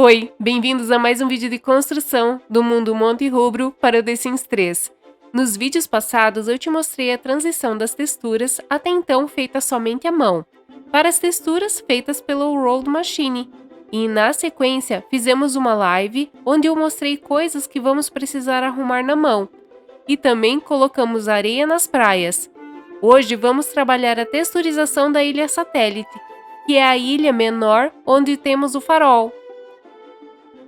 Oi, bem-vindos a mais um vídeo de construção do mundo Monte Rubro para o The Sims 3. Nos vídeos passados eu te mostrei a transição das texturas até então feitas somente à mão, para as texturas feitas pelo Rolled Machine. E na sequência fizemos uma live onde eu mostrei coisas que vamos precisar arrumar na mão. E também colocamos areia nas praias. Hoje vamos trabalhar a texturização da ilha satélite, que é a ilha menor onde temos o farol.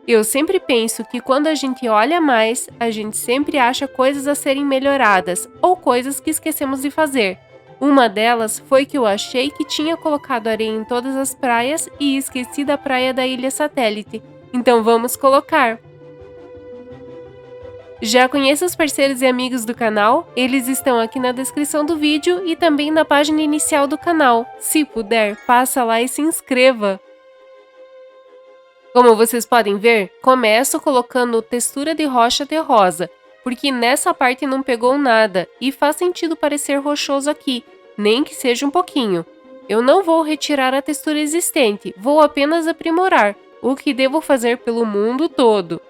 Eu sempre penso que quando a gente olha mais, a gente sempre acha coisas a serem melhoradas ou coisas que esquecemos de fazer. Uma delas foi que eu achei que tinha colocado areia em todas as praias e esqueci da praia da ilha satélite. Então vamos colocar. Já conheça os parceiros e amigos do canal? Eles estão aqui na descrição do vídeo e também na página inicial do canal. Se puder, passa lá e se inscreva! Como vocês podem ver, começo colocando textura de rocha terrosa, porque nessa parte não pegou nada e faz sentido parecer rochoso aqui, nem que seja um pouquinho. Eu não vou retirar a textura existente, vou apenas aprimorar, o que devo fazer pelo mundo todo.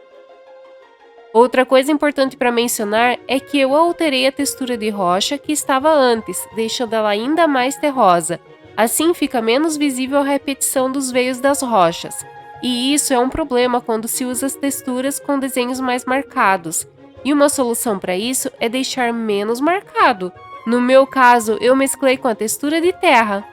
Outra coisa importante para mencionar é que eu alterei a textura de rocha que estava antes, deixando ela ainda mais terrosa. Assim fica menos visível a repetição dos veios das rochas. E isso é um problema quando se usa as texturas com desenhos mais marcados. E uma solução para isso é deixar menos marcado. No meu caso, eu mesclei com a textura de terra.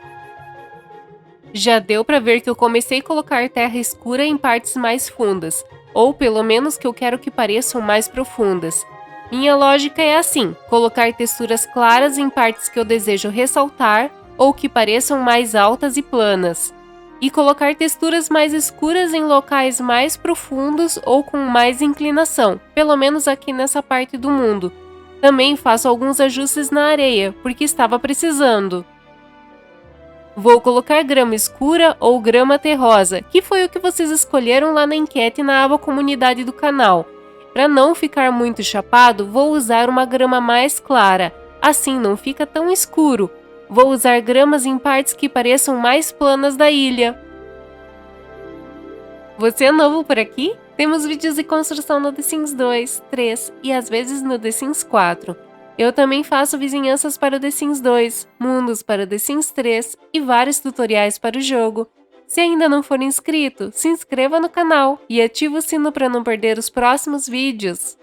Já deu para ver que eu comecei a colocar terra escura em partes mais fundas, ou pelo menos que eu quero que pareçam mais profundas. Minha lógica é assim, colocar texturas claras em partes que eu desejo ressaltar ou que pareçam mais altas e planas. E colocar texturas mais escuras em locais mais profundos ou com mais inclinação, pelo menos aqui nessa parte do mundo. Também faço alguns ajustes na areia, porque estava precisando. Vou colocar grama escura ou grama terrosa, que foi o que vocês escolheram lá na enquete na aba comunidade do canal. Para não ficar muito chapado, vou usar uma grama mais clara, assim não fica tão escuro. Vou usar gramas em partes que pareçam mais planas da ilha. Você é novo por aqui? Temos vídeos de construção no The Sims 2, 3 e às vezes no The Sims 4. Eu também faço vizinhanças para o The Sims 2, mundos para o The Sims 3 e vários tutoriais para o jogo. Se ainda não for inscrito, se inscreva no canal e ative o sino para não perder os próximos vídeos.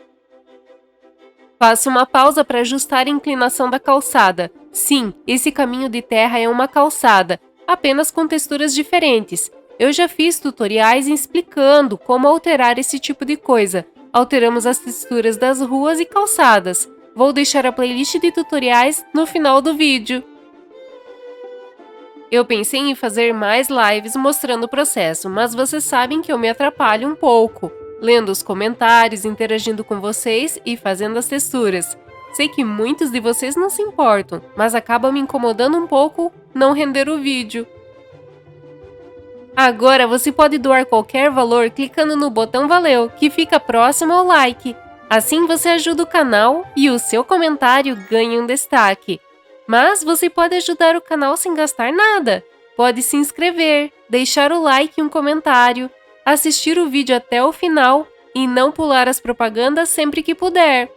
Faço uma pausa para ajustar a inclinação da calçada. Sim, esse caminho de terra é uma calçada, apenas com texturas diferentes. Eu já fiz tutoriais explicando como alterar esse tipo de coisa. Alteramos as texturas das ruas e calçadas. Vou deixar a playlist de tutoriais no final do vídeo. Eu pensei em fazer mais lives mostrando o processo, mas vocês sabem que eu me atrapalho um pouco, lendo os comentários, interagindo com vocês e fazendo as texturas. Sei que muitos de vocês não se importam, mas acaba me incomodando um pouco não render o vídeo. Agora você pode doar qualquer valor clicando no botão Valeu, que fica próximo ao like. Assim você ajuda o canal e o seu comentário ganha um destaque. Mas você pode ajudar o canal sem gastar nada. Pode se inscrever, deixar o like e um comentário, assistir o vídeo até o final e não pular as propagandas sempre que puder.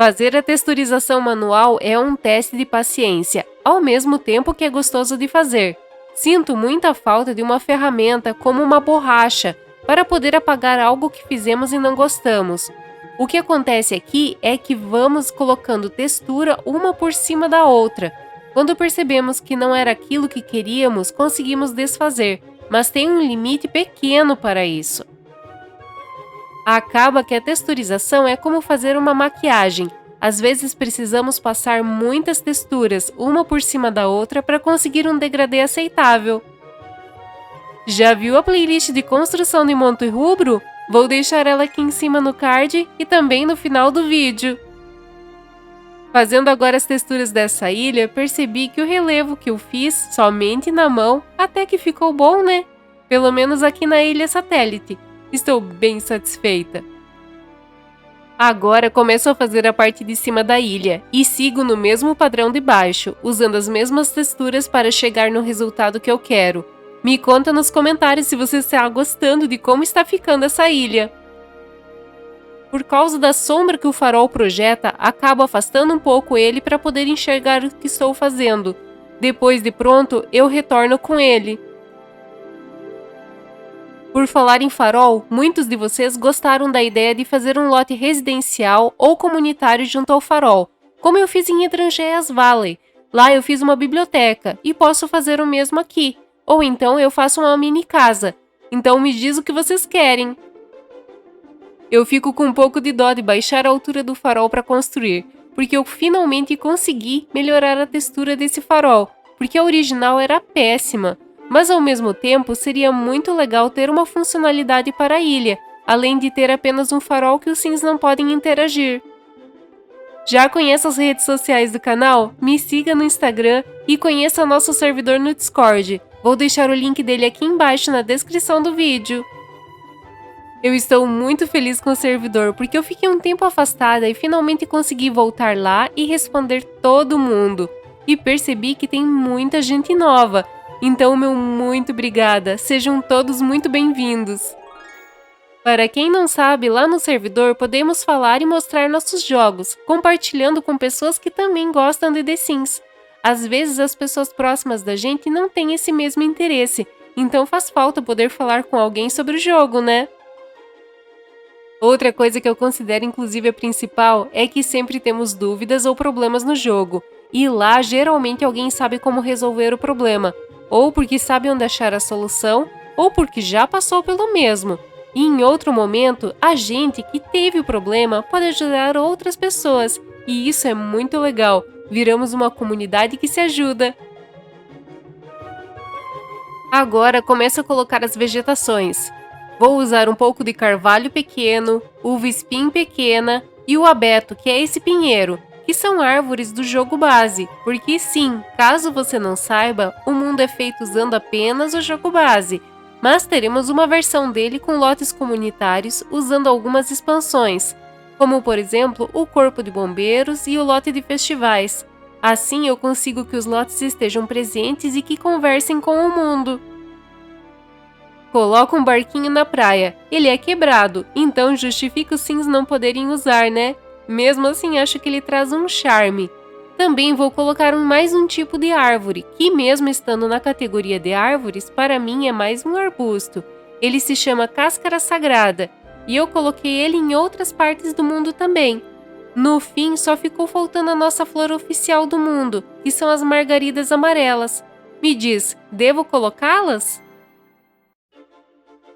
Fazer a texturização manual é um teste de paciência, ao mesmo tempo que é gostoso de fazer. Sinto muita falta de uma ferramenta como uma borracha para poder apagar algo que fizemos e não gostamos. O que acontece aqui é que vamos colocando textura uma por cima da outra. Quando percebemos que não era aquilo que queríamos, conseguimos desfazer, mas tem um limite pequeno para isso. Acaba que a texturização é como fazer uma maquiagem. Às vezes precisamos passar muitas texturas, uma por cima da outra, para conseguir um degradê aceitável. Já viu a playlist de construção de Monte Rubro? Vou deixar ela aqui em cima no card e também no final do vídeo. Fazendo agora as texturas dessa ilha, percebi que o relevo que eu fiz somente na mão até que ficou bom, né? Pelo menos aqui na ilha satélite. Estou bem satisfeita. Agora começo a fazer a parte de cima da ilha e sigo no mesmo padrão de baixo, usando as mesmas texturas para chegar no resultado que eu quero. Me conta nos comentários se você está gostando de como está ficando essa ilha. Por causa da sombra que o farol projeta, acabo afastando um pouco ele para poder enxergar o que estou fazendo. Depois de pronto, eu retorno com ele. Por falar em farol, muitos de vocês gostaram da ideia de fazer um lote residencial ou comunitário junto ao farol, como eu fiz em Etrangeias Valley. Lá eu fiz uma biblioteca e posso fazer o mesmo aqui. Ou então eu faço uma mini casa. Então me diz o que vocês querem. Eu fico com um pouco de dó de baixar a altura do farol para construir, porque eu finalmente consegui melhorar a textura desse farol, porque a original era péssima. Mas ao mesmo tempo seria muito legal ter uma funcionalidade para a ilha, além de ter apenas um farol que os sims não podem interagir. Já conhece as redes sociais do canal? Me siga no Instagram e conheça nosso servidor no Discord. Vou deixar o link dele aqui embaixo na descrição do vídeo. Eu estou muito feliz com o servidor, porque eu fiquei um tempo afastada e finalmente consegui voltar lá e responder todo mundo. E percebi que tem muita gente nova. Então, meu muito obrigada. Sejam todos muito bem-vindos. Para quem não sabe, lá no servidor podemos falar e mostrar nossos jogos, compartilhando com pessoas que também gostam de The Sims. Às vezes as pessoas próximas da gente não têm esse mesmo interesse, então faz falta poder falar com alguém sobre o jogo, né? Outra coisa que eu considero inclusive a principal é que sempre temos dúvidas ou problemas no jogo, e lá geralmente alguém sabe como resolver o problema, ou porque sabe onde achar a solução, ou porque já passou pelo mesmo. E em outro momento, a gente que teve o problema pode ajudar outras pessoas, e isso é muito legal. Viramos uma comunidade que se ajuda. Agora começo a colocar as vegetações. Vou usar um pouco de carvalho pequeno, uva espinho pequena e o abeto, que é esse pinheiro, que são árvores do jogo base, porque sim, caso você não saiba, o mundo é feito usando apenas o jogo base, mas teremos uma versão dele com lotes comunitários usando algumas expansões, como por exemplo o corpo de bombeiros e o lote de festivais. Assim eu consigo que os lotes estejam presentes e que conversem com o mundo. Coloca um barquinho na praia. Ele é quebrado, então justifica os sims não poderem usar, né? Mesmo assim, acho que ele traz um charme. Também vou colocar mais um tipo de árvore, que mesmo estando na categoria de árvores, para mim é mais um arbusto. Ele se chama cáscara sagrada, e eu coloquei ele em outras partes do mundo também. No fim, só ficou faltando a nossa flor oficial do mundo, que são as margaridas amarelas. Me diz, devo colocá-las?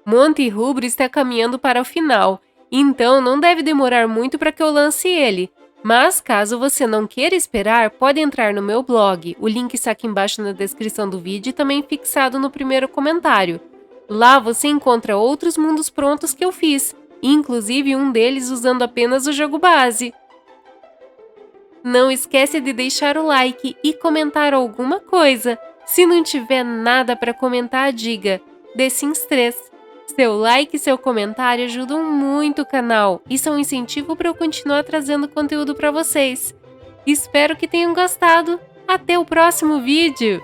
Monte Rubro está caminhando para o final, então não deve demorar muito para que eu lance ele. Mas caso você não queira esperar, pode entrar no meu blog, o link está aqui embaixo na descrição do vídeo e também fixado no primeiro comentário. Lá você encontra outros mundos prontos que eu fiz, inclusive um deles usando apenas o jogo base. Não esquece de deixar o like e comentar alguma coisa. Se não tiver nada para comentar, diga The Sims 3. Seu like e seu comentário ajudam muito o canal e são um incentivo para eu continuar trazendo conteúdo para vocês. Espero que tenham gostado. Até o próximo vídeo!